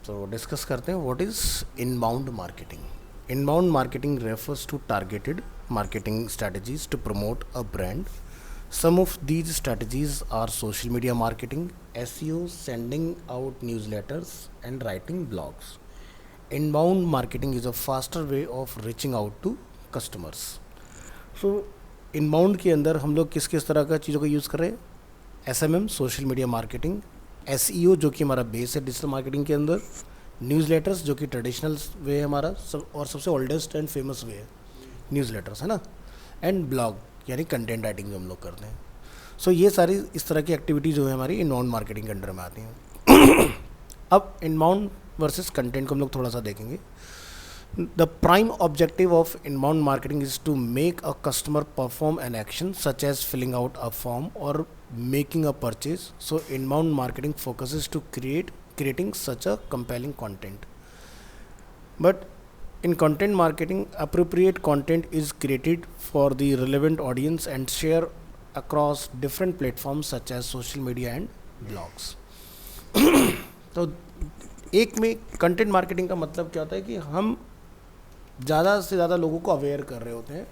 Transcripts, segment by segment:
तो डिस्कस करते हैं what is inbound marketing. Inbound marketing refers to targeted marketing strategies to promote a brand. Some of these strategies are social media marketing, SEO, sending out newsletters, and writing blogs. Inbound marketing is a faster way of reaching out to customers. So, inbound के अंदर हम लोग किस किस तरह का चीज़ों का यूज़ कर रहे हैं? SMM, social media marketing, SEO जो कि हमारा बेस है डिजिटल मार्केटिंग के अंदर, न्यूज़लेटर्स जो कि ट्रेडिशनल वे है हमारा और सबसे ओल्डेस्ट एंड फेमस वे है न्यूज़लेटर्स, है ना, एंड ब्लॉग यानी कंटेंट राइटिंग जो हम लोग करते हैं। सो ये सारी इस तरह की एक्टिविटी जो है हमारी इनबाउंड मार्केटिंग के अंडर में आती हैं। अब इनबाउंड वर्सेस कंटेंट को हम लोग थोड़ा सा देखेंगे। The prime objective of inbound marketing is to make a customer perform an action such as filling out a form और making a purchase. So inbound marketing focuses to creating such a compelling content. But in content marketing, appropriate content is created for the relevant audience and share across different platforms such as social media and blogs. तो एक में content marketing का मतलब क्या होता है कि हम ज़्यादा से ज़्यादा लोगों को अवेयर कर रहे होते हैं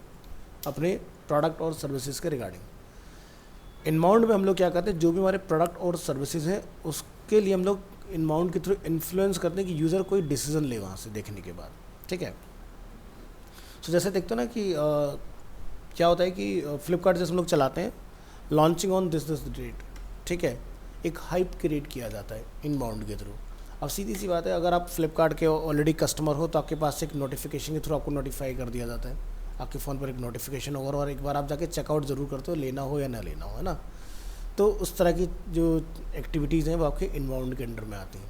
अपने प्रोडक्ट और सर्विसेज के रिगार्डिंग। इनबाउंड में हम लोग क्या करते हैं, जो भी हमारे प्रोडक्ट और सर्विसेज हैं उसके लिए हम लोग इनबाउंड के थ्रू इन्फ्लुएंस करते हैं कि यूज़र कोई डिसीजन ले वहाँ से देखने के बाद, ठीक है। सो जैसे देखते हो ना कि क्या होता है कि फ्लिपकार्ट जैसे हम लोग चलाते हैं, लॉन्चिंग ऑन दिस डेट, ठीक है, एक हाइप क्रिएट किया जाता है इनबाउंड के थ्रू। अब सीधी सी बात है, अगर आप फ्लिपकार्ट के ऑलरेडी कस्टमर हो तो आपके पास एक नोटिफिकेशन के थ्रू आपको नोटिफाई कर दिया जाता है, आपके फ़ोन पर एक नोटिफिकेशन होगा और एक बार आप जाके चेकआउट ज़रूर करते हो, लेना हो या ना लेना हो, है ना। तो उस तरह की जो एक्टिविटीज़ हैं वो आपके इनबाउंड के अंडर में आती हैं।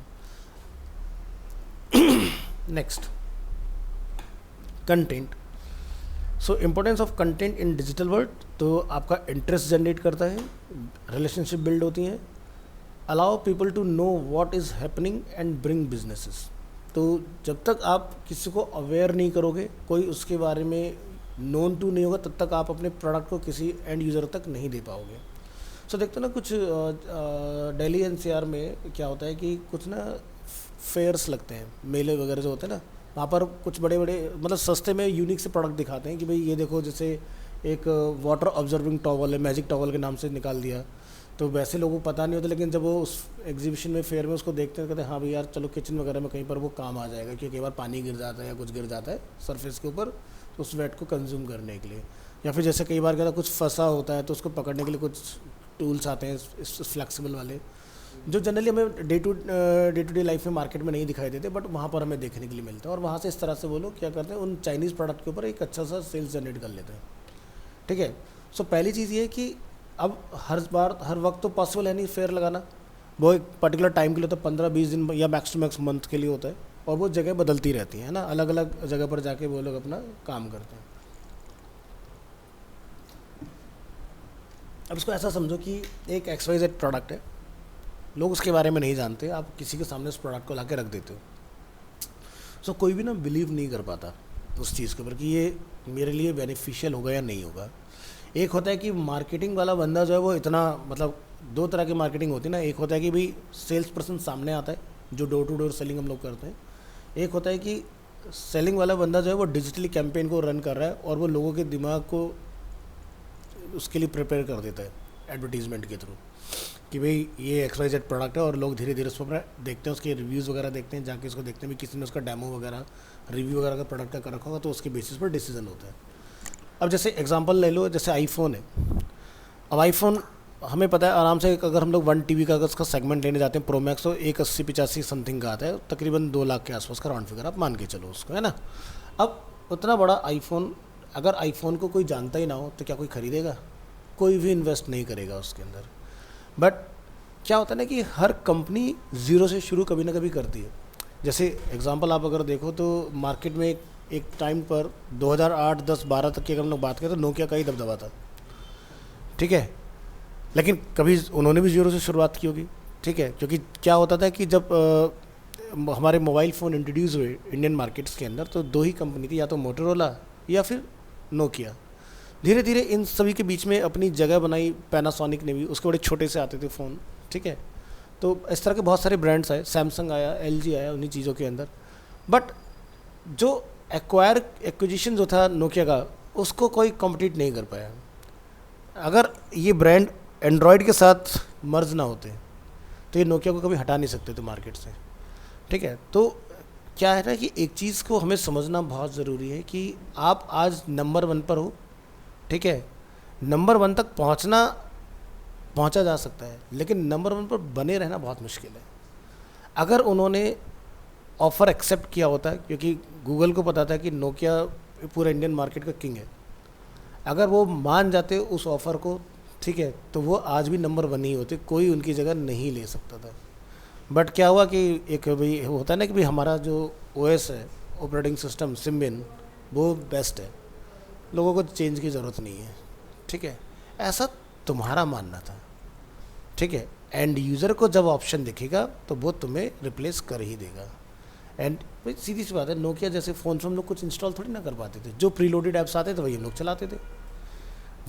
Next, content. So importance of content in digital world, तो आपका इंटरेस्ट जनरेट करता है, रिलेशनशिप बिल्ड होती हैं, allow people to know what is happening and bring businesses. तो जब तक आप किसी को अवेयर नहीं करोगे, कोई उसके बारे में नोन टू नहीं होगा, तब तक आप अपने प्रोडक्ट को किसी एंड यूज़र तक नहीं दे पाओगे। सो देखते हो ना, कुछ दिल्ली एनसीआर में क्या होता है कि कुछ ना फेयर्स लगते हैं, मेले वगैरह जो होते हैं ना, वहाँ पर कुछ बड़े बड़े मतलब सस्ते में यूनिक से प्रोडक्ट दिखाते हैं कि भाई ये देखो, जैसे एक वाटर ऑब्जर्विंग टॉवल है, मैजिक टॉवल के नाम से निकाल दिया। तो वैसे लोगों को पता नहीं होता, लेकिन जब वो उस एग्जीबिशन में फेयर में उसको देखते हैं, कहते हैं हाँ भाई यार चलो किचन वगैरह में कहीं पर वो काम आ जाएगा, क्योंकि कई बार पानी गिर जाता है या कुछ गिर जाता है सरफेस के ऊपर, तो उस वेट को कंज्यूम करने के लिए। या फिर जैसे कई बार कहता कुछ फंसा होता है तो उसको पकड़ने के लिए कुछ टूल्स आते हैं इस फ्लेक्सिबल वाले, जो जनरली हमें डे टू डे लाइफ में मार्केट में नहीं दिखाई देते, बट वहाँ पर हमें देखने के लिए मिलता है। और वहाँ से इस तरह से वो लोग क्या करते हैं, उन चाइनीज़ प्रोडक्ट के ऊपर एक अच्छा सा सेल्स जनरेट कर लेते हैं, ठीक है। सो पहली चीज़ ये है कि अब हर बार हर वक्त तो पॉसिबल है नहीं फेयर लगाना, वो एक पर्टिकुलर टाइम के लिए तो 15-20 दिन या मैक्स टू मैक्स मंथ के लिए होता है, और वो जगह बदलती रहती है ना, अलग अलग जगह पर जाके वो लोग अपना काम करते हैं। अब इसको ऐसा समझो कि एक XYZ प्रोडक्ट है, लोग उसके बारे में नहीं जानते, आप किसी के सामने उस प्रोडक्ट को ला के रख देते हो। सो कोई भी ना बिलीव नहीं कर पाता उस चीज़ के ऊपर कि ये मेरे लिए बेनिफिशियल होगा या नहीं होगा। एक होता है कि मार्केटिंग वाला बंदा जो है वो इतना, मतलब दो तरह की मार्केटिंग होती है ना, एक होता है कि भाई सेल्स पर्सन सामने आता है जो डोर टू डोर सेलिंग हम लोग करते हैं, एक होता है कि सेलिंग वाला बंदा जो है वो डिजिटली कैंपेन को रन कर रहा है और वो लोगों के दिमाग को उसके लिए प्रिपेयर कर देता है एडवर्टीजमेंट के थ्रू कि भाई ये XYZ प्रोडक्ट है, और लोग धीरे धीरे उसको देखते हैं, उसके रिव्यूज़ वगैरह देखते हैं, जाके उसको देखते हैं भी किसी ने उसका डेमो वगैरह रिव्यू वगैरह का प्रोडक्ट का कर रखा होगा, तो उसके बेसिस पर डिसीजन होता है। अब जैसे एग्जांपल ले लो, जैसे आईफोन है। अब आईफोन हमें पता है आराम से, अगर हम लोग 1 TB का अगर उसका सेगमेंट लेने जाते हैं प्रो मैक्स, तो 180-85 समथिंग का आता है, तकरीबन 2 लाख के आसपास का राउंड फिगर आप मान के चलो उसको, है ना। अब उतना बड़ा आईफोन, अगर आईफोन को कोई जानता ही ना हो तो क्या कोई ख़रीदेगा? कोई भी इन्वेस्ट नहीं करेगा उसके अंदर। बट क्या होता है ना कि हर कंपनी ज़ीरो से शुरू कभी ना कभी करती है। जैसे एग्जांपल आप अगर देखो तो मार्केट में एक टाइम पर 2008, 10, 12 तक की अगर हम लोग बात करें तो नोकिया का ही दबदबा था, ठीक है। लेकिन कभी उन्होंने भी ज़ीरो से शुरुआत की होगी, ठीक है, क्योंकि क्या होता था कि जब हमारे मोबाइल फ़ोन इंट्रोड्यूस हुए इंडियन मार्केट्स के अंदर, तो 2 ही कंपनी थी, या तो मोटोरोला या फिर नोकिया। धीरे धीरे इन सभी के बीच में अपनी जगह बनाई पैनासोनिक ने भी, उसके बड़े छोटे से आते थे फ़ोन, ठीक है। तो इस तरह के बहुत सारे ब्रांड्स आए, सैमसंग आया, LG आया उन्हीं चीज़ों के अंदर। बट जो एक्विजिशन जो था नोकिया का, उसको कोई कॉम्पिटिट नहीं कर पाया। अगर ये ब्रांड एंड्रॉयड के साथ मर्ज ना होते तो ये नोकिया को कभी हटा नहीं सकते थे मार्केट से, ठीक है। तो क्या है ना कि एक चीज़ को हमें समझना बहुत ज़रूरी है कि आप आज नंबर 1 पर हो, ठीक है। नंबर 1 तक पहुंचा जा सकता है, लेकिन नंबर 1 पर बने रहना बहुत मुश्किल है। अगर उन्होंने ऑफ़र एक्सेप्ट किया होता, क्योंकि गूगल को पता था कि नोकिया पूरा इंडियन मार्केट का किंग है, अगर वो मान जाते उस ऑफ़र को, ठीक है, तो वो आज भी नंबर 1 ही होते, कोई उनकी जगह नहीं ले सकता था। बट क्या हुआ कि एक भाई होता है ना कि भाई हमारा जो OS है, ऑपरेटिंग सिस्टम सिम्बियन, वो बेस्ट है, लोगों को चेंज की ज़रूरत नहीं है, ठीक है। ऐसा तुम्हारा मानना था, ठीक है। एंड यूज़र को जब ऑप्शन दिखेगा तो वो तुम्हें रिप्लेस कर ही देगा। एंड भाई सीधी सी बात है, नोकिया जैसे फ़ोन से हम लोग कुछ इंस्टॉल थोड़ी ना कर पाते थे, जो प्रीलोडेड ऐप्स आते थे वही हम लोग चलाते थे।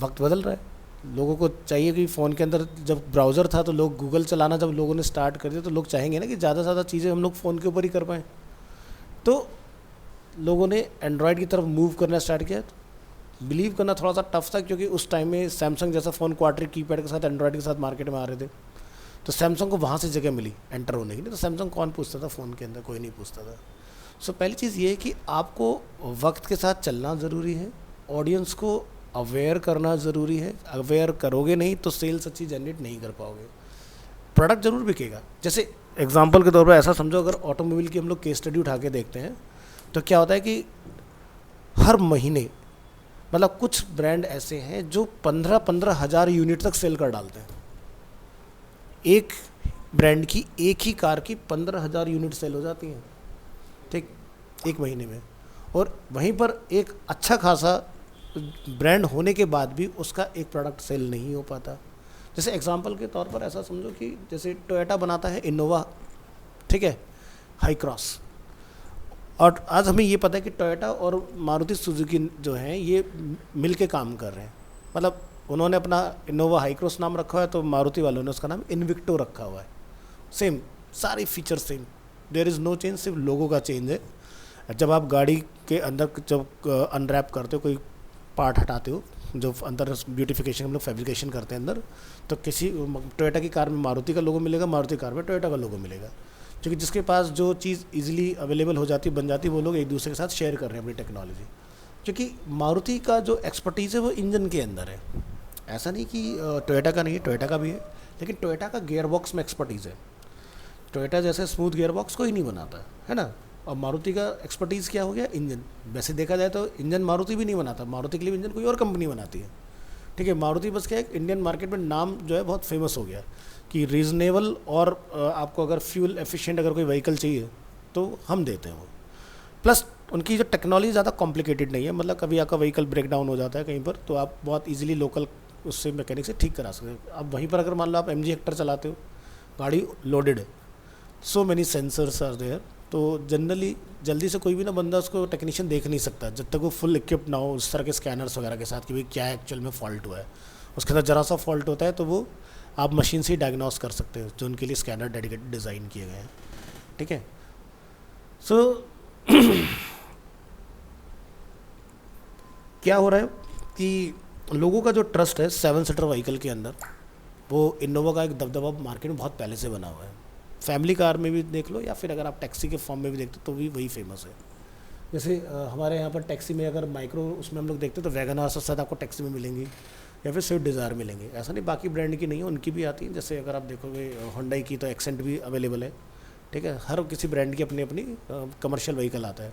वक्त बदल रहा है, लोगों को चाहिए कि फ़ोन के अंदर, जब ब्राउज़र था तो लोग गूगल चलाना जब लोगों ने स्टार्ट कर दिया तो लोग चाहेंगे ना कि ज़्यादा से ज़्यादा चीज़ें हम लोग फ़ोन के ऊपर ही कर पाएँ। तो लोगों ने एंड्रॉयड की तरफ मूव करना स्टार्ट किया। बिलीव करना थोड़ा सा टफ था, क्योंकि उस टाइम में सैमसंग जैसा फ़ोन क्वार्टर कीपैड के साथ एंड्रॉयड के साथ मार्केट में आ रहे थे, तो सैमसंग को वहाँ से जगह मिली एंटर होने की। नहीं तो सैमसंग कौन पूछता था फ़ोन के अंदर, कोई नहीं पूछता था। सो पहली चीज़ ये है कि आपको वक्त के साथ चलना ज़रूरी है, ऑडियंस को अवेयर करना ज़रूरी है। अवेयर करोगे नहीं तो सेल्स अच्छी जनरेट नहीं कर पाओगे। प्रोडक्ट ज़रूर बिकेगा। जैसे एग्जांपल के तौर पर ऐसा समझो, अगर ऑटोमोबाइल की हम लोग केस स्टडी उठा के देखते हैं तो क्या होता है कि हर महीने मतलब कुछ ब्रांड ऐसे हैं जो 15-15 हज़ार यूनिट तक सेल कर डालते हैं। एक ब्रांड की एक ही कार की 15,000 यूनिट सेल हो जाती हैं, ठीक, एक महीने में। और वहीं पर एक अच्छा खासा ब्रांड होने के बाद भी उसका एक प्रोडक्ट सेल नहीं हो पाता। जैसे एग्जांपल के तौर पर ऐसा समझो कि जैसे टोयोटा बनाता है इनोवा, ठीक है, हाई क्रॉस। और आज हमें ये पता है कि टोयोटा और मारुति सुजुकी जो हैं ये मिल के काम कर रहे हैं। मतलब उन्होंने अपना इनोवा हाई क्रॉस नाम रखा हुआ है, तो मारुति वालों ने उसका नाम इनविक्टो रखा हुआ है। सेम, सारी feature same, there is no change, सिर्फ लोगों का चेंज है। जब आप गाड़ी के अंदर जब अनरैप करते हो, कोई पार्ट हटाते हो, जो अंदर ब्यूटिफिकेशन हम लोग फैब्रिकेशन करते हैं अंदर, तो किसी टोयोटा की कार में मारुति का लोगो मिलेगा, मारुति कार में टोयोटा का लोगो मिलेगा। क्योंकि जिसके पास जो चीज़ इजीली अवेलेबल हो जाती बन जाती, वो लोग एक दूसरे के साथ शेयर कर रहे हैं अपनी टेक्नोलॉजी। क्योंकि मारुति का जो एक्सपर्टीज़ है वो इंजन के अंदर है। ऐसा नहीं कि टोयोटा का नहीं है, टोयोटा का भी है, लेकिन टोयोटा का गियर बॉक्स में एक्सपर्टीज़ है। टोयोटा जैसे स्मूथ गियर बॉक्स कोई नहीं बनाता है ना। और मारुति का एक्सपर्टीज़ क्या हो गया, इंजन। वैसे देखा जाए तो इंजन मारुति भी नहीं बनाता, मारुति के लिए इंजन कोई और कंपनी बनाती है, ठीक है। मारुति बस क्या है, इंडियन मार्केट में नाम जो है बहुत फेमस हो गया कि रीज़नेबल और आपको अगर फ्यूल एफिशिएंट अगर कोई व्हीकल चाहिए तो हम देते हैं वो। प्लस उनकी जो टेक्नोलॉजी ज़्यादा कॉम्प्लिकेटेड नहीं है, मतलब कभी आपका व्हीकल ब्रेक डाउन हो जाता है कहीं पर तो आप बहुत ईजिली लोकल उससे मैकेनिक से ठीक करा सकते हैं। अब वहीं पर अगर मान लो आप MG हेक्टर चलाते हो, गाड़ी लोडेड है, so many sensors are there, तो जनरली जल्दी से कोई भी ना बंदा उसको टेक्नीशियन देख नहीं सकता जब तक वो फुल इक्विप्ड ना हो उस तरह के स्कैनर्स वगैरह के साथ कि भाई क्या एक्चुअल में फॉल्ट हुआ है। उसके साथ ज़रा सा फॉल्ट होता है तो वो आप मशीन से ही डायग्नोस कर सकते हो, जो उनके लिए स्कैनर डेडिकेटेड डिज़ाइन किए गए हैं, ठीक है। सो क्या हो रहा है कि लोगों का जो ट्रस्ट है 7 सीटर व्हीकल के अंदर, वो इनोवा का एक दबदबा मार्केट में बहुत पहले से बना हुआ है। फैमिली कार में भी देख लो या फिर अगर आप टैक्सी के फॉर्म में भी देखते हो तो भी वही फेमस है। जैसे हमारे यहाँ पर टैक्सी में अगर माइक्रो उसमें हम लोग देखते हैं तो वैगन आर साथ आपको टैक्सी में मिलेंगी या फिर स्विफ्ट डिज़ायर मिलेंगे। ऐसा नहीं बाकी ब्रांड की नहीं है, उनकी भी आती है। जैसे अगर आप देखोगे होंडाई की तो एक्सेंट भी अवेलेबल है, ठीक है। हर किसी ब्रांड की अपनी अपनी कमर्शियल व्हीकल आता है।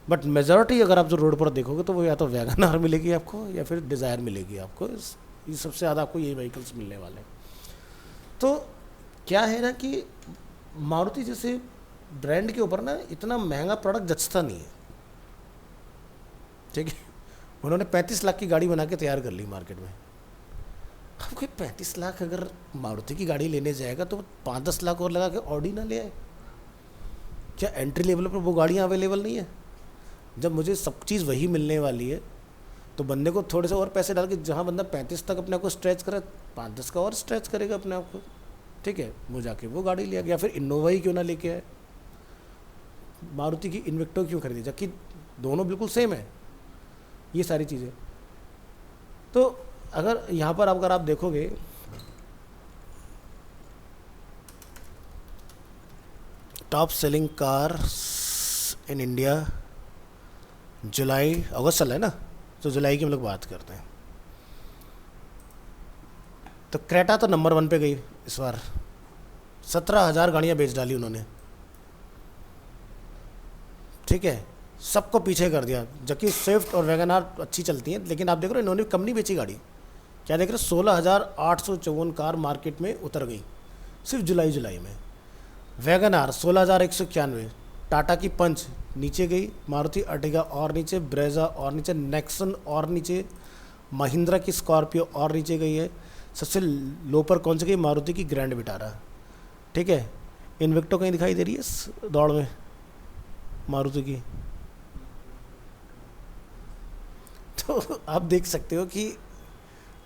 बट मेजॉरिटी अगर आप जो रोड पर देखोगे तो वो या तो वैगन आर मिलेगी आपको या फिर डिज़ायर मिलेगी आपको। ये सबसे ज़्यादा आपको ये व्हीकल्स मिलने वाले हैं। तो क्या है ना कि मारुति जैसे ब्रांड के ऊपर ना इतना महंगा प्रोडक्ट जचता नहीं है, ठीक है। उन्होंने 35 लाख की गाड़ी बना के तैयार कर ली मार्केट में। अब कोई 35 लाख अगर मारुति की गाड़ी लेने जाएगा तो 5-10 लाख और लगा के ऑडी ना ले आए क्या? एंट्री लेवल पर वो गाड़ियाँ अवेलेबल नहीं है? जब मुझे सब चीज़ वही मिलने वाली है तो बंदे को थोड़े से और पैसे डाल के जहाँ बंदा 35 तक अपने आप को स्ट्रेच करे, 5-10 का और स्ट्रेच करेगा अपने आप को। ठीक है, वो जाके वो गाड़ी लिया गया, फिर इनोवा ही क्यों ना लेके आए, मारुति की इन्विक्टो क्यों खरीदी, जबकि दोनों बिल्कुल सेम है। ये सारी चीज़ें तो अगर यहाँ पर अगर आप देखोगे top selling car in India जुलाई अगस्त चल रहा है ना, तो जुलाई की हम लोग बात करते हैं। तो क्रेटा तो नंबर 1 पे गई इस बार, 17,000 गाड़ियाँ बेच डाली उन्होंने, ठीक है, सबको पीछे कर दिया। जबकि स्विफ्ट और वैगन आर अच्छी चलती हैं, लेकिन आप देख रहे हो इन्होंने कम नहीं बेची गाड़ी। क्या देख रहे हो, 16,854 कार मार्केट में उतर गई सिर्फ जुलाई में। वैगन आर 16,191, टाटा की पंच नीचे गई, मारुति अर्टिगा और नीचे, ब्रेजा और नीचे, नेक्सन और नीचे, महिंद्रा की स्कॉर्पियो और नीचे गई है। सबसे लो पर कौन सी गई, मारुति की ग्रैंड विटारा, ठीक है। इन्विक्टो कहीं दिखाई दे रही है इस दौड़ में मारुति की, तो आप देख सकते हो कि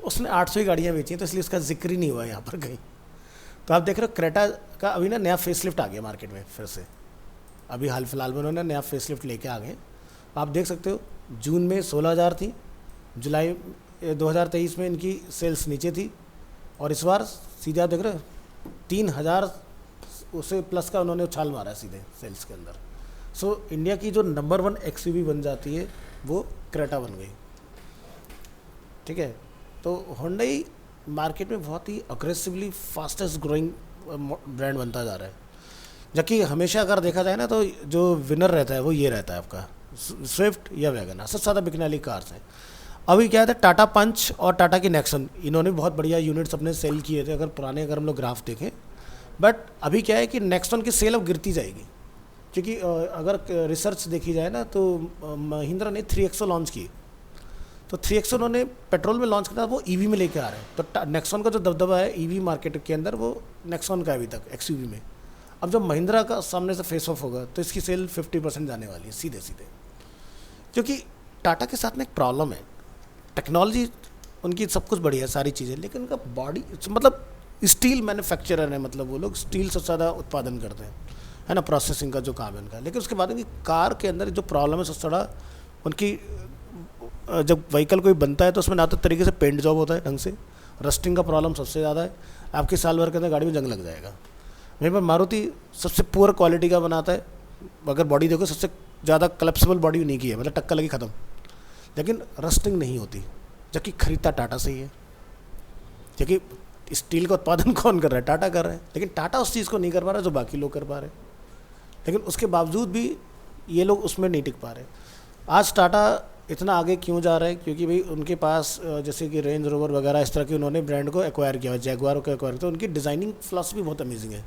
उसने 800 ही गाड़ियाँ बेची हैं, तो इसलिए उसका जिक्र ही नहीं हुआ यहाँ पर कहीं। तो आप देख रहे हो क्रेटा का अभी ना नया फेसलिफ्ट आ गया मार्केट में फिर से, अभी हाल फिलहाल में उन्होंने नया फेसलिफ्ट लेके आ गए। आप देख सकते हो जून में 16,000 थी, जुलाई 2023 में इनकी सेल्स नीचे थी, और इस बार सीधे आप देख रहे हो 3,000 उसे प्लस का उन्होंने उछाल मारा है सीधे सेल्स के अंदर। सो इंडिया की जो नंबर 1 एक्सयूवी बन जाती है वो क्रेटा बन गई, ठीक है। तो होंडई मार्केट में बहुत ही अग्रेसिवली फास्टेस्ट ग्रोइंग ब्रांड बनता जा रहा है। जबकि हमेशा अगर देखा जाए ना, तो जो विनर रहता है वो ये रहता है आपका स्विफ्ट या वैगन आर, सबसे ज़्यादा बिकने वाली कार्स हैं। अभी क्या है, टाटा पंच और टाटा की नेक्सन, इन्होंने बहुत बढ़िया यूनिट्स अपने सेल किए थे अगर पुराने, अगर हम लोग ग्राफ देखें। बट अभी क्या है कि नेक्सॉन की सेल अब गिरती जाएगी, क्योंकि अगर रिसर्च देखी जाए ना, तो महिंद्रा ने 3XO लॉन्च की, तो 3XO उन्होंने पेट्रोल में लॉन्च किया, वो ईवी में लेके आ रहे हैं। तो नेक्सॉन का जो दबदबा है ईवी मार्केट के अंदर, वो नेक्सॉन का अभी तक एक्सयूवी में। अब जब महिंद्रा का सामने से फेस ऑफ होगा तो इसकी सेल 50% जाने वाली है सीधे सीधे। क्योंकि टाटा के साथ में एक प्रॉब्लम है, टेक्नोलॉजी उनकी सब कुछ बढ़िया है, सारी चीज़ें, लेकिन उनका बॉडी मतलब स्टील मैन्युफैक्चरर है, मतलब वो लोग स्टील सबसे ज़्यादा उत्पादन करते हैं, है ना, प्रोसेसिंग का जो काम है उनका। लेकिन उसके बाद उनकी कार के अंदर जो प्रॉब्लम है सबसे बड़ा, उनकी जब व्हीकल कोई बनता है तो उसमें ना तो तरीके से पेंट जॉब होता है ढंग से, रस्टिंग का प्रॉब्लम सबसे ज़्यादा है, आपके साल भर के अंदर गाड़ी में जंग लग जाएगा। वहीं पर मारुति सबसे पुअर क्वालिटी का बनाता है, अगर बॉडी देखो सबसे ज़्यादा कलेप्सिबल बॉडी नहीं की है, मतलब टक्कर लगी ख़त्म, लेकिन रस्टिंग नहीं होती, जबकि खरीदता टाटा से ही है। क्योंकि स्टील का उत्पादन कौन कर रहा है, टाटा कर रहा है, लेकिन टाटा उस चीज़ को नहीं कर पा रहा जो बाकी लोग कर पा रहे हैं, लेकिन उसके बावजूद भी ये लोग उसमें नहीं टिक पा रहे। आज टाटा इतना आगे क्यों जा रहा है, क्योंकि भाई उनके पास जैसे कि रेंज रोवर वगैरह इस तरह के उन्होंने ब्रांड को एक्वायर किया है, जैगुआर को एक्वायर किया, तो उनकी डिज़ाइनिंग फिलॉसफी बहुत अमेजिंग है।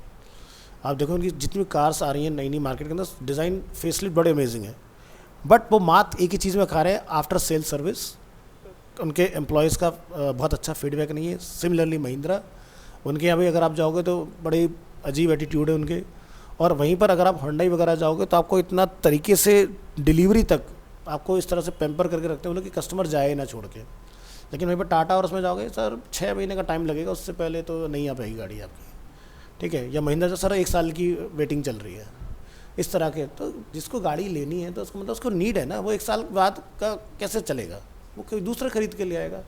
आप देखो उनकी जितनी कार्स आ रही हैं नई नई मार्केट के अंदर, डिज़ाइन फेसलिफ्ट बड़े अमेजिंग है, बट वो मात एक ही चीज़ में खा रहे हैं, आफ्टर सेल सर्विस उनके एम्प्लॉयज़ का बहुत अच्छा फीडबैक नहीं है। सिमिलरली महिंद्रा, उनके यहाँ भी अगर आप जाओगे तो बड़े अजीब एटीट्यूड है उनके, और वहीं पर अगर आप होंडई वगैरह जाओगे तो आपको इतना तरीके से डिलीवरी तक आपको इस तरह से पैम्पर करके रखते हैं वो लोग कि कस्टमर जाए ना छोड़ के। लेकिन वहीं पर टाटा और उसमें जाओगे सर 6 महीने का टाइम लगेगा, उससे पहले तो नहीं आ पाएगी गाड़ी आपकी, ठीक है। या महिंद्रा सर 1 साल की वेटिंग चल रही है, इस तरह के। तो जिसको गाड़ी लेनी है तो उसको मतलब उसको नीड है ना, वो 1 साल बाद का कैसे चलेगा, वो कोई दूसरा खरीद के ले आएगा।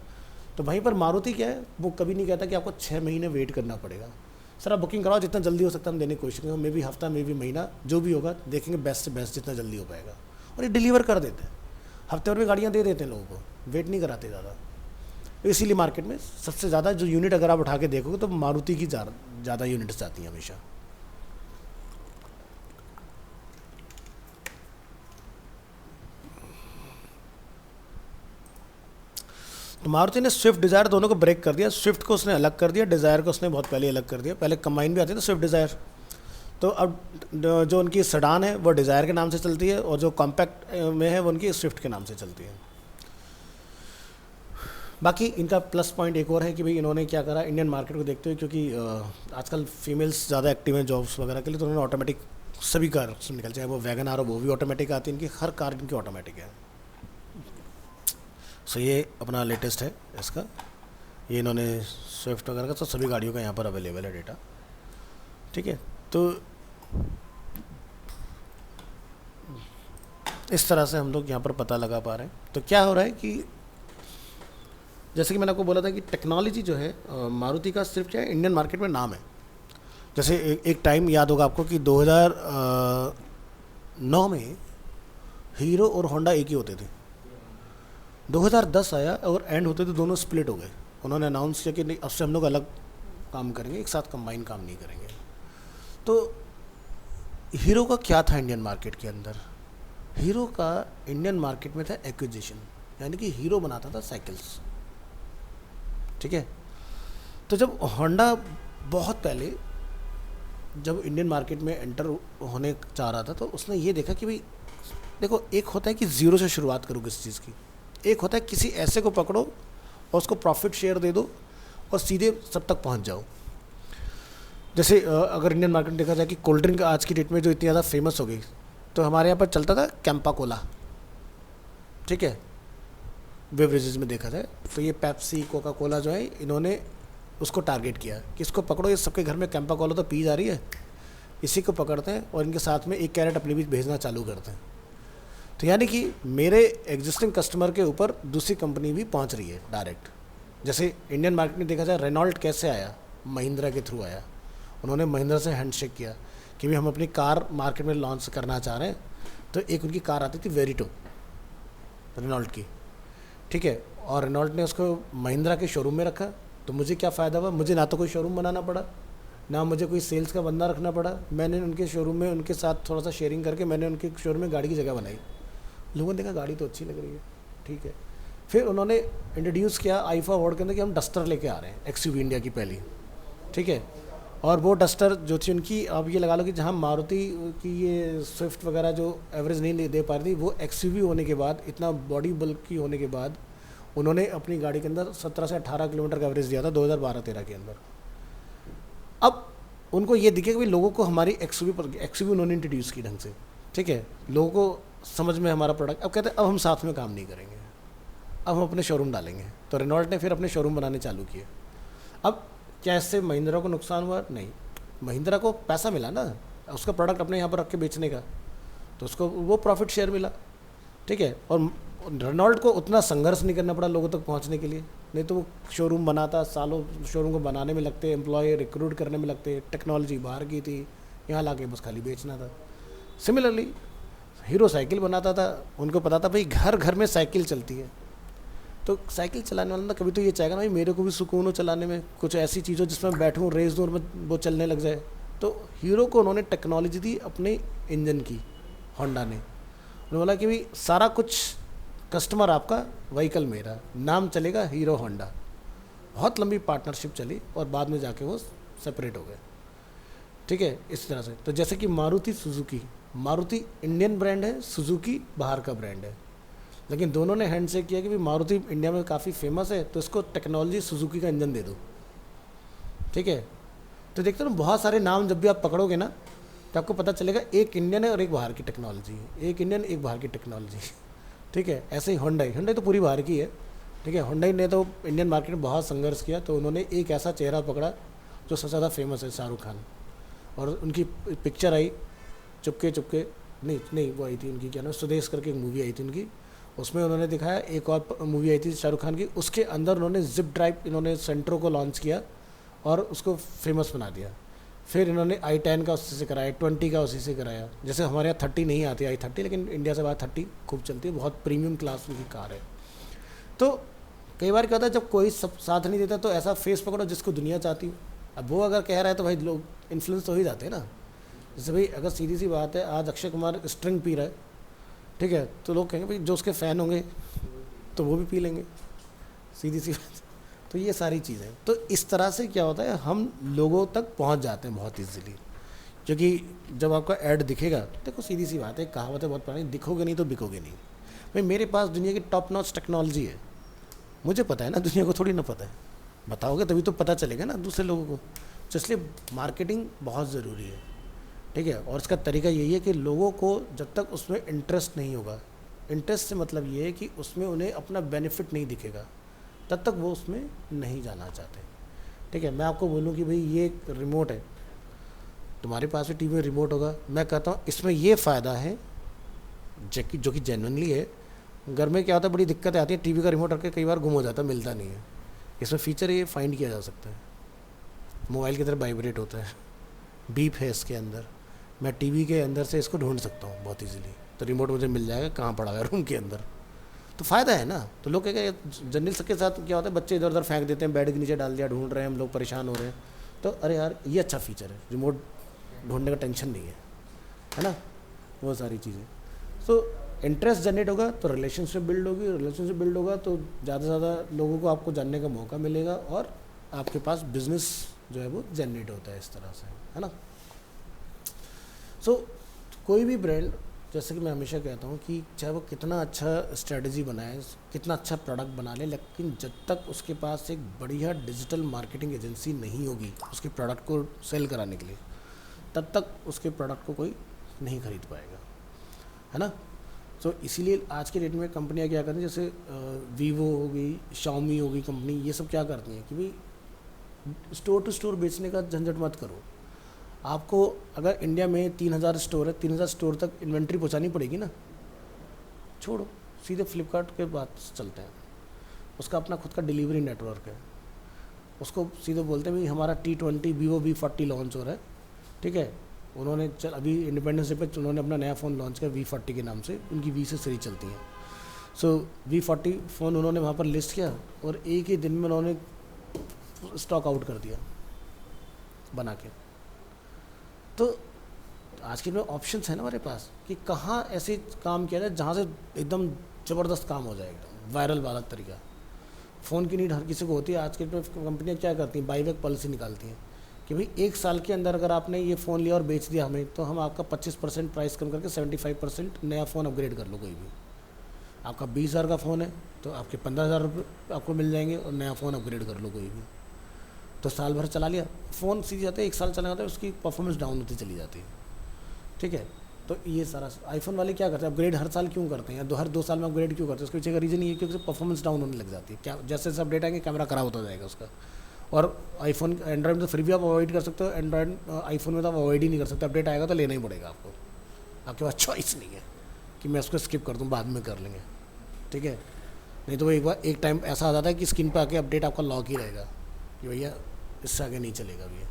तो वहीं पर मारुति क्या है, वो कभी नहीं कहता कि आपको 6 महीने वेट करना पड़ेगा। सर आप बुकिंग कराओ, जितना जल्दी हो सकता है हम देने की कोशिश करेंगे, मे भी हफ्ता मे भी महीना, जो भी होगा देखेंगे, बेस्ट से बेस्ट जितना जल्दी हो पाएगा। और ये डिलीवर कर देते हैं, हफ्ते भर में गाड़ियाँ दे देते हैं लोगों को, वेट नहीं कराते ज़्यादा। इसीलिए मार्केट में सबसे ज़्यादा जो यूनिट अगर आप उठा के देखोगे तो मारुति की ज़्यादा यूनिट्स जाती हैं हमेशा। तो मारुति ने स्विफ्ट डिज़ायर दोनों को ब्रेक कर दिया, स्विफ्ट को उसने अलग कर दिया, डिज़ायर को उसने बहुत पहले अलग कर दिया। पहले कंबाइन भी आते थे स्विफ्ट डिज़ायर, तो अब जो उनकी सेडान है वो डिज़ायर के नाम से चलती है, और जो कॉम्पैक्ट में है वो उनकी स्विफ्ट के नाम से चलती है। बाकी इनका प्लस पॉइंट एक और है कि भाई इन्होंने क्या करा इंडियन मार्केट को देखते हुए, क्योंकि आजकल फीमेल्स ज़्यादा एक्टिव हैं जॉब्स वगैरह के लिए, तो उन्होंने ऑटोमेटिक सभी कार निकल, चाहे वो वैगन आर हो वो भी ऑटोमेटिक आती है, इनकी हर कार इनकी ऑटोमेटिक है। सो ये अपना लेटेस्ट है इसका, ये इन्होंने स्विफ्ट वगैरह का, तो सभी गाड़ियों का यहाँ पर अवेलेबल है डेटा। ठीक है। तो इस तरह से हम लोग यहाँ पर पता लगा पा रहे हैं। तो क्या हो रहा है कि जैसे कि मैंने आपको बोला था कि टेक्नोलॉजी जो है मारुति का सिर्फ क्या है, इंडियन मार्केट में नाम है। जैसे एक टाइम याद होगा आपको कि 2009 में हीरो और होंडा एक ही होते थे। 2010 आया और एंड होते थे दोनों स्प्लिट हो गए। उन्होंने अनाउंस किया कि नहीं, अब से हम लोग अलग काम करेंगे, एक साथ कंबाइन काम नहीं करेंगे। तो हीरो का क्या था इंडियन मार्केट के अंदर? हीरो का इंडियन मार्केट में था एक्विजिशन, यानी कि हीरो बनाता था साइकिल्स। ठीक है। तो जब होंडा बहुत पहले जब इंडियन मार्केट में एंटर होने चाह रहा था, तो उसने ये देखा कि भाई देखो, एक होता है कि ज़ीरो से शुरुआत करो किसी चीज़ की, एक होता है किसी ऐसे को पकड़ो और उसको प्रॉफिट शेयर दे दो और सीधे सब तक पहुंच जाओ। जैसे अगर इंडियन मार्केट में देखा जाए कि कोल्ड ड्रिंक आज की डेट में जो इतनी ज़्यादा फेमस हो गई, तो हमारे यहाँ पर चलता था कैंपा कोला। ठीक है, बेवरेजेस में देखा जाए तो ये पेप्सी, कोका कोला जो है, इन्होंने उसको टारगेट किया कि इसको पकड़ो, ये सबके घर में कैंपा कोला तो पी जा रही है, इसी को पकड़ते हैं और इनके साथ में एक कैरेट अपने भी भेजना चालू करते हैं। तो यानी कि मेरे एग्जिस्टिंग कस्टमर के ऊपर दूसरी कंपनी भी पहुंच रही है डायरेक्ट। जैसे इंडियन मार्केट में देखा जाए, रेनॉल्ट कैसे आया? महिंद्रा के थ्रू आया। उन्होंने महिंद्रा से हैंडशेक किया कि भी हम अपनी कार मार्केट में लॉन्च करना चाह रहे हैं। तो एक उनकी कार आती थी वेरिटो, रेनॉल्ट की। ठीक है, और रेनॉल्ट ने उसको महिंद्रा के शोरूम में रखा। तो मुझे क्या फ़ायदा हुआ? मुझे ना तो कोई शोरूम बनाना पड़ा, ना मुझे कोई सेल्स का बंदा रखना पड़ा। मैंने उनके शोरूम में उनके साथ थोड़ा सा शेयरिंग करके मैंने उनके शोरूम में गाड़ी की जगह बनाई। लोगों ने देखा गाड़ी तो अच्छी लग रही है, ठीक है। फिर उन्होंने इंट्रोड्यूस किया आईफा अवार्ड के अंदर कि हम डस्टर लेके आ रहे हैं, एक्सयूवी इंडिया की पहली। ठीक है, और वो डस्टर जो थी उनकी, आप ये लगा लो कि जहाँ मारुति की ये स्विफ्ट वगैरह जो एवरेज नहीं दे पा रही थी, वो एक्सयूवी होने के बाद, इतना बॉडी बल्की होने के बाद, उन्होंने अपनी गाड़ी के अंदर 17 से 18 किलोमीटर का एवरेज दिया था 2012-13 के अंदर। अब उनको ये दिखे कि भाई लोगों को हमारी एक्सयूवी उन्होंने इंट्रोड्यूस की ढंग से। ठीक है, लोगों को समझ में हमारा प्रोडक्ट। अब कहते हैं अब हम साथ में काम नहीं करेंगे, अब हम अपने शोरूम डालेंगे। तो रेनॉल्ट ने फिर अपने शोरूम बनाने चालू किए। अब क्या इससे महिंद्रा को नुकसान हुआ? नहीं, महिंद्रा को पैसा मिला ना उसका प्रोडक्ट अपने यहाँ पर रख के बेचने का, तो उसको वो प्रॉफिट शेयर मिला। ठीक है, और रेनॉल्ट को उतना संघर्ष नहीं करना पड़ा लोगों तक पहुँचने के लिए। नहीं तो वो शोरूम बनाता, सालों शोरूम को बनाने में लगते, एम्प्लॉय रिक्रूट करने में लगते, टेक्नोलॉजी बाहर की थी, यहाँ ला के बस खाली बेचना था। सिमिलरली हीरो साइकिल बनाता था, उनको पता था भाई घर घर में साइकिल चलती है, तो साइकिल चलाने वाला ना कभी तो ये चाहेगा ना भाई मेरे को भी सुकून हो चलाने में, कुछ ऐसी चीज़ हो जिसमें बैठूँ, रेस दूँ और वो चलने लग जाए। तो हीरो को उन्होंने टेक्नोलॉजी दी अपने इंजन की, होंडा ने। उन्होंने बोला कि भाई सारा कुछ कस्टमर आपका, व्हीकल मेरा, नाम चलेगा हीरो होंडा। बहुत लंबी पार्टनरशिप चली और बाद में जाके वो सेपरेट हो गए। ठीक है, इस तरह से। तो जैसे कि Maruti Suzuki, Maruti Indian brand है, सुजुकी बाहर का ब्रांड है, लेकिन दोनों ने हैंडशेक किया कि भाई मारुति इंडिया में काफ़ी फेमस है, तो इसको टेक्नोलॉजी सुजुकी का इंजन दे दो। ठीक है, तो देखते हो बहुत सारे नाम जब भी आप पकड़ोगे ना, तो आपको पता चलेगा एक इंडियन है और एक बाहर की टेक्नोलॉजी है, एक इंडियन एक बाहर की टेक्नोलॉजी। ठीक है, ऐसे ही होंडाई तो पूरी बाहर की है। ठीक है, होंडाई ने तो इंडियन मार्केट में बहुत संघर्ष किया, तो उन्होंने एक ऐसा चेहरा पकड़ा जो सबसे ज़्यादा फेमस है, शाहरुख खान। और उनकी पिक्चर आई चुपके चुपके, नहीं वो आई थी उनकी, क्या नाम, स्वदेश करके एक मूवी आई थी उनकी, उसमें उन्होंने दिखाया। एक और मूवी आई थी शाहरुख खान की, उसके अंदर उन्होंने जिप ड्राइव, इन्होंने सेंट्रो को लॉन्च किया और उसको फेमस बना दिया। फिर इन्होंने i10 का उसी से कराया, 20 का उसी से कराया। जैसे हमारे यहाँ 30 नहीं आती i30, लेकिन इंडिया से बाहर 30 खूब चलती है, बहुत प्रीमियम क्लास की कार है। तो कई बार क्या होता है, जब कोई सब साथ नहीं देता तो ऐसा फेस पकड़ो जिसको दुनिया चाहती हो। अब वो अगर कह रहा है तो भाई लोग इन्फ्लुएंस तो हो ही जाते हैं ना। जैसे भाई अगर सीधी सी बात है, आज अक्षय कुमार स्ट्रिंग पी रहा है, ठीक है, तो लोग कहेंगे भाई जो उसके फ़ैन होंगे तो वो भी पी लेंगे, सीधी सी बात। तो ये सारी चीज़ें, तो इस तरह से क्या होता है, हम लोगों तक पहुंच जाते हैं बहुत ईजीली। क्योंकि जब आपका ऐड दिखेगा, देखो सीधी सी बात है, कहावत है बहुत पुरानी, दिखोगे नहीं तो बिकोगे नहीं। भाई मेरे पास दुनिया की टॉप नॉच टेक्नोलॉजी है, मुझे पता है ना, दुनिया को थोड़ी ना पता है। बताओगे तभी तो पता चलेगा ना दूसरे लोगों को। तो इसलिए मार्केटिंग बहुत ज़रूरी है। ठीक है, और इसका तरीका यही है कि लोगों को जब तक उसमें इंटरेस्ट नहीं होगा, इंटरेस्ट से मतलब ये है कि उसमें उन्हें अपना बेनिफिट नहीं दिखेगा, तब तक वो उसमें नहीं जाना चाहते। ठीक है, मैं आपको बोलूँ कि भाई ये एक रिमोट है, तुम्हारे पास भी टीवी में रिमोट होगा। मैं कहता हूँ इसमें ये फ़ायदा है जो कि जेन्युइनली है। घर में क्या होता है, बड़ी दिक्कतें आती हैं, टीवी का रिमोट रख के कई बार गुम हो जाता है, मिलता नहीं है। इसमें फ़ीचर ये फाइंड किया जा सकता है, मोबाइल की तरह वाइब्रेट होता है, बीप है इसके अंदर। मैं टीवी के अंदर से इसको ढूंढ सकता हूँ बहुत इजीली, तो रिमोट मुझे मिल जाएगा कहाँ पड़ा है रूम के अंदर। तो फ़ायदा है ना। तो लोग क्या जनरल सबके साथ क्या होता है, बच्चे इधर उधर फेंक देते हैं, बेड के नीचे डाल दिया, ढूंढ रहे हैं, हम लोग परेशान हो रहे हैं। तो अरे यार ये अच्छा फ़ीचर है, रिमोट ढूंढने का टेंशन नहीं है ना, वो सारी चीज़ें। सो इंटरेस्ट जनरेट होगा तो रिलेशनशिप बिल्ड होगी, रिलेशनशिप बिल्ड होगा तो ज़्यादा से ज़्यादा लोगों को आपको जानने का मौका मिलेगा, और आपके पास बिजनेस जो है वो जनरेट होता है इस तरह से, है ना। सो कोई भी ब्रांड, जैसे कि मैं हमेशा कहता हूँ कि चाहे वो कितना अच्छा स्ट्रेटजी बनाए, कितना अच्छा प्रोडक्ट बना ले, लेकिन जब तक उसके पास एक बढ़िया डिजिटल मार्केटिंग एजेंसी नहीं होगी उसके प्रोडक्ट को सेल कराने के लिए, तब तक उसके प्रोडक्ट को कोई नहीं खरीद पाएगा, है ना। सो इसीलिए आज के डेट में कंपनियां क्या करती हैं, जैसे वीवो हो गई, शाओमी हो गई कंपनी, ये सब क्या करती हैं कि भाई स्टोर टू स्टोर बेचने का झंझट मत करो। आपको अगर इंडिया में 3000 स्टोर है, 3000 स्टोर तक इन्वेंट्री पहुंचानी पड़ेगी ना, छोड़ो, सीधे फ्लिपकार्ट के बात चलते हैं। उसका अपना खुद का डिलीवरी नेटवर्क है, उसको सीधे बोलते हैं भाई हमारा T20 वीवो V40 लॉन्च हो रहा है, ठीक है। उन्होंने अभी इंडिपेंडेंस डे पे उन्होंने अपना नया फ़ोन लॉन्च किया V40 के नाम से, उनकी V से सीरीज चलती हैं। सो V40 फ़ोन उन्होंने वहाँ पर लिस्ट किया और एक ही दिन में उन्होंने स्टॉक आउट कर दिया बना के। तो आज के में ऑप्शंस है ना हमारे पास कि कहाँ ऐसे काम किया जाए जहाँ से एकदम ज़बरदस्त काम हो जाए, एकदम वायरल वाला तरीका। फ़ोन की नीड हर किसी को होती है। आज के में कंपनियाँ क्या करती हैं, बाईबैक पॉलिसी निकालती हैं कि भाई 1 साल के अंदर अगर आपने ये फ़ोन लिया और बेच दिया हमें, तो हम आपका 25% प्राइस कम करके 75% नया फ़ोन अपग्रेड कर लो। कोई भी आपका 20,000 का फ़ोन है तो आपके 15,000 रुपये आपको मिल जाएंगे और नया फ़ोन अपग्रेड कर लो कोई भी। तो साल भर चला लिया फ़ोन, सीधी जाते है 1 साल चला जाता है, उसकी परफॉर्मेंस डाउन होती चली जाती है, ठीक है। तो ये सारा आईफोन वाले क्या करते हैं, अपग्रेड हर साल क्यों करते हैं, हर 2 साल में अपग्रेड क्यों करते हैं, उसके पीछे का रीज़न ये है क्योंकि परफॉर्मेंस डाउन होने लग जाती है। क्या जैसे जैसे अपडेट आएंगे कैमरा खराब होता जाएगा उसका। और आईफोन एंड्रॉइड में तो फिर भी आप अवॉइड कर सकते हो, एंड्रॉइड आईफोन में तो आप अवॉइड ही नहीं कर सकते। अपडेट आएगा तो लेना ही पड़ेगा आपको, आपके पास चॉइस नहीं है कि मैं उसको स्किप कर दूँ, बाद में कर लेंगे, ठीक है। नहीं तो वो एक टाइम ऐसा आ जाता है कि स्क्रीन पर आके अपडेट आपका लॉक ही रहेगा कि भैया इससे आगे नहीं चलेगा भैया,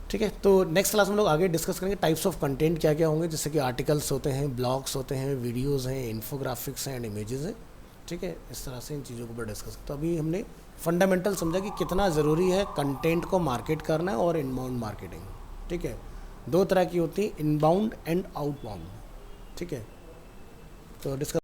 ठीक है। तो नेक्स्ट क्लास में लोग आगे डिस्कस करेंगे टाइप्स ऑफ कंटेंट क्या क्या होंगे, जैसे कि आर्टिकल्स होते हैं, ब्लॉग्स होते हैं, वीडियोज़ हैं, इन्फोग्राफिक्स हैं एंड इमेजेस हैं, ठीक है। इस तरह से इन चीज़ों को ऊपर डिस्कस। तो अभी हमने फंडामेंटल समझा कि कितना ज़रूरी है कंटेंट को मार्केट करना और इनबाउंड मार्केटिंग, ठीक है। 2 तरह की होती है, इनबाउंड एंड आउटबाउंड, ठीक है। तो डिस्कस